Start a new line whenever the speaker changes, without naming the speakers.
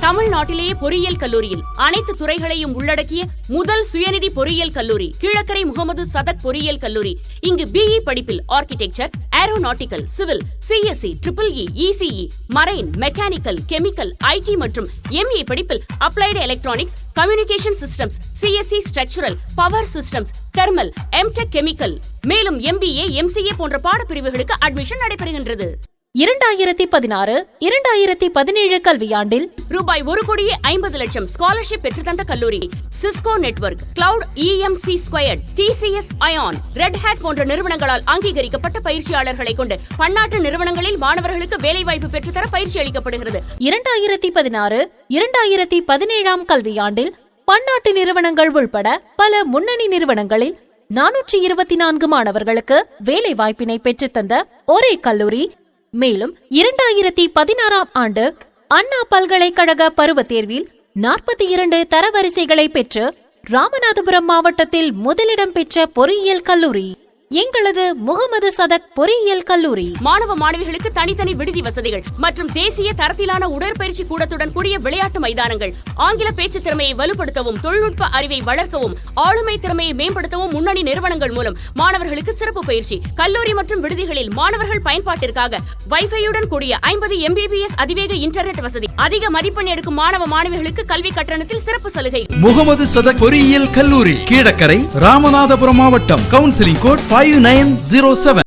தமிழ்நாட்டிலேயே பொறியியல் கல்லூரியில் அனைத்து துறைகளையும் உள்ளடக்கிய முதல் சுயநிதி பொறியியல் கல்லூரி கீழக்கரை முகமது சதக் பொறியியல் கல்லூரி. இங்கு பிஇ படிப்பில் architecture, aeronautical, civil, CSC, EEE, ECE, marine, mechanical, chemical, IT மற்றும் ME படிப்பில் applied electronics, communication systems, CSE structural, power systems, thermal, MTech chemical, மேலும் MBA, MCA போன்ற பாடப்பிரிவுகளுக்கு அட்மிஷன் நடைபெறுகின்றது.
2016-2017 கல்வியாண்டில்
ரூபாய் 1,50,00,000 ஸ்காலர்ஷிப் பெற்றுத்தந்த கல்லூரி Cisco network, cloud, EMC squared, TCS ion, Red Hat போன்ற நிறுவனங்களால் அங்கீகரிக்கப்பட்ட பயிற்சியாளர்களை கொண்டு பன்னாட்டு நிறுவனங்களில் மாணவர்களுக்கு வேலைவாய்ப்பு பெற்றுத்தர பயிற்சி அளிக்கப்படுகிறது.
2016-2017 கல்வியாண்டில் பன்னாட்டு நிறுவனங்கள் உள்பட பல முன்னணி நிறுவனங்களில் 424 மாணவர்களுக்கு வேலை வாய்ப்பினை பெற்றுத்தந்த ஒரே கல்லூரி. மேலும் 2016 ஆண்டு அண்ணா பல்கலைக்கழக பருவத் தேர்வில் 42 தரவரிசைகளை பெற்று ராமநாதபுரம் மாவட்டத்தில் முதலிடம் பெற்ற பொறியியல் கல்லூரி எங்களது முகமது சதக் பொறியியல் கல்லூரி.
மாணவ மாணவிகளுக்கு தனித்தனி விடுதி வசதிகள் மற்றும் தேசிய தரத்திலான உடற்பயிற்சி கூடத்துடன் கூடிய விளையாட்டு மைதானங்கள், ஆங்கில பேச்சு திறமையை வலுப்படுத்தவும், தொழில்நுட்ப அறிவை வளர்க்கவும், ஆளுமை திறமையை மேம்படுத்தவும் முன்னணி நிறுவனங்கள் மூலம் மாணவர்களுக்கு சிறப்பு பயிற்சி. கல்லூரி மற்றும் விடுதிகளில் மாணவர்கள் பயன்பாட்டிற்காக வைஃபையுடன் கூடிய 50 MBPS அதிவேக இன்டர்நெட் வசதி. அதிக மதிப்பெண் எடுக்கும் மாணவ மாணவிகளுக்கு கல்வி கட்டணத்தில் சிறப்பு சலுகை.
முகமது சதக் பொறியியல் கல்லூரி, கீழக்கரை, ராமநாதபுரம் மாவட்டம். Counselling code 5907.